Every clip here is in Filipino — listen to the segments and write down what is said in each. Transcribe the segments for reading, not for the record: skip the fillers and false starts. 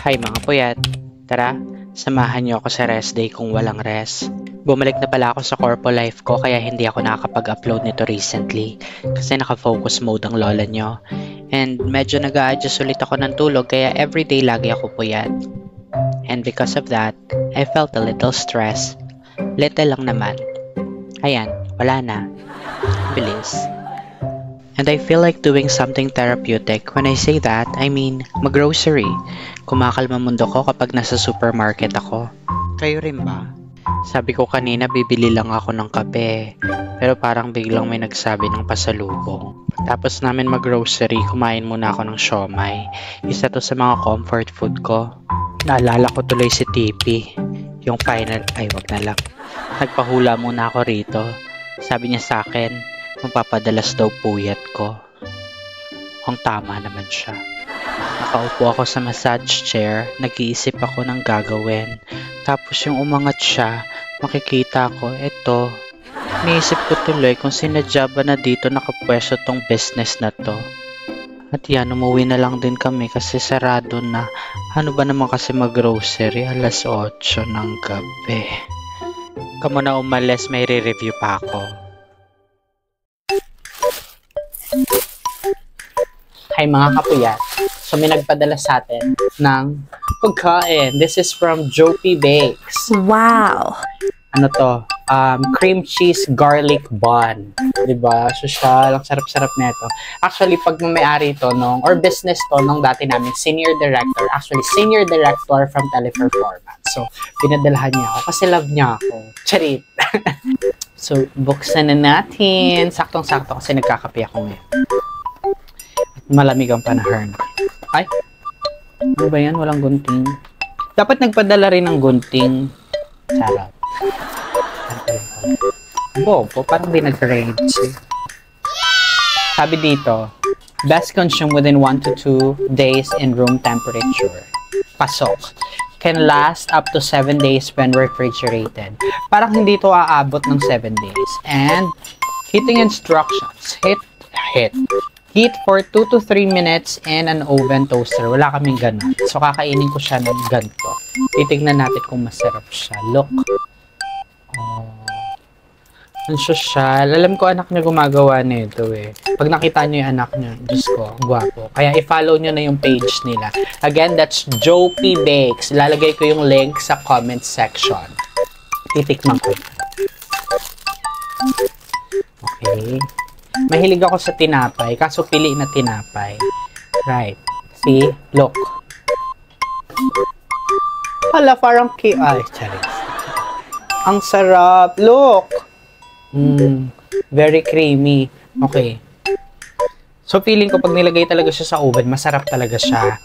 Hi mga puyat! Tara, samahan niyo ako sa rest day kung walang rest. Bumalik na pala ako sa corpo life ko kaya hindi ako nakakapag-upload nito recently kasi naka-focus mode ang lola niyo. And medyo nag-a-adjust ulit ako ng tulog kaya everyday lagi ako puyat. And because of that, I felt a little stressed. Little lang naman. Ayan, wala na. Bilis. And I feel like doing something therapeutic. When I say that, I mean mag-grocery. Kumakalma mundo ko kapag nasa supermarket ako. Kayo rin ba? Sabi ko kanina bibili lang ako ng kape. Pero parang biglang may nagsabi ng pasalubong. Tapos namin mag-grocery, kumain muna ako ng siomay. Isa to sa mga comfort food ko. Naalala ko tuloy si Tipi. Yung final, ay wag na lang. Nagpahula muna ako rito. Sabi niya sa akin, magpapadalas daw puyat ko. Kung tama naman siya. Nakaupo ako sa massage chair, nag-iisip ako ng gagawin. Tapos yung umangat siya, makikita ko, eto. Niisip ko tuloy kung sinadya ba na dito nakapwesto tong business na to. At yan, umuwi na lang din kami kasi sarado na. Ano ba naman kasi mag-grocery? Alas 8 ng gabi. Kamu na umalis, may re-review pa ako. Hi mga kapuyat. So may nagpadala sa atin ng pagkain. This is from Jopi Bakes. Wow! Ano to? Cream cheese garlic bun. Diba? Social. Ang sarap-sarap nito. Actually, pag may-ari ito or business to nung dati namin, senior director. Actually, senior director from Teleperformance. So, pinadalahan niya ako kasi love niya ako. Charit! So, buksan na natin. Saktong-sakto kasi nagkakape ako ngayon. Malamig ang panahon. Ay! Ano ba yan? Walang gunting. Dapat nagpadala rin ng gunting. Sarap. Bobo, parang di nag-rage. Sabi dito, best consume within 1 to 2 days in room temperature. Pasok. Can last up to 7 days when refrigerated. Parang hindi ito aabot ng 7 days. And heating instructions. Heat for 2 to 3 minutes in an oven toaster. Wala kaming ganun. So, kakainin ko siya ng ganito. Titignan natin kung masarap siya. Look. Oh. Ang sosyal. Alam ko anak niya gumagawa nito eh. Pag nakita niyo yung anak niya, Diyos ko, ang gwapo. Kaya i-follow niyo na yung page nila. Again, that's Jopi Bakes. Ilalagay ko yung link sa comment section. Titikman ko. Okay. Mahilig ako sa tinapay, kaso pili na tinapay. Right. See? Look. Hala, parang ay, charis. Ang sarap. Look. Very creamy. Okay. So, feeling ko pag nilagay talaga siya sa oven, masarap talaga siya.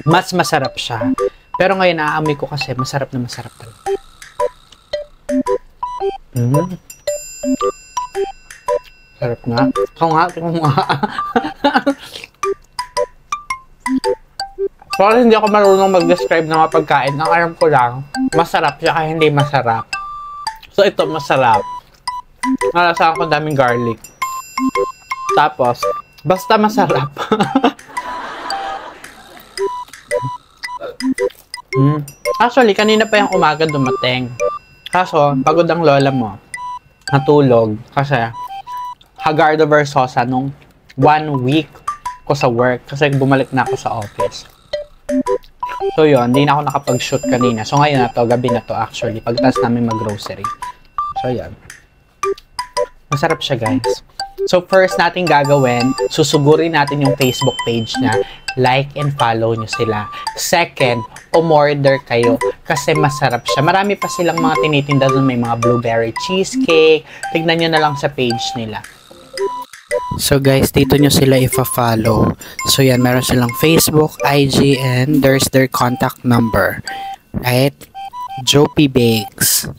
Mas masarap siya. Pero ngayon, naaamoy ko kasi masarap na masarap talaga. Sarap nga. Ikaw nga. Parang hindi ako marunong mag-describe ng mga pagkain. Ang alam ko lang, masarap siya kaya hindi masarap. So, ito masarap. Nalasahan ko daming garlic. Tapos, basta masarap. Actually, kanina pa yung umaga dumating. Kaso, pagod ang lola mo. Natulog. Kasi, Hagardo Versosa nung 1 week ko sa work. Kasi bumalik na ako sa office. So, yun. Hindi na ako nakapag-shoot kanina. So, ngayon na to. Gabi na to actually. Pagtas namin mag-grocery. So, yun. Masarap siya, guys. So, first natin gagawin, susugurin natin yung Facebook page niya. Like and follow nyo sila. Second, umorder kayo kasi masarap siya. Marami pa silang mga tinitinda doon. May mga blueberry cheesecake. Tignan nyo na lang sa page nila. So, guys, dito nyo sila ifa-follow. So, yan. Meron silang Facebook, IG, and there's their contact number. Right? Jopi Bakes.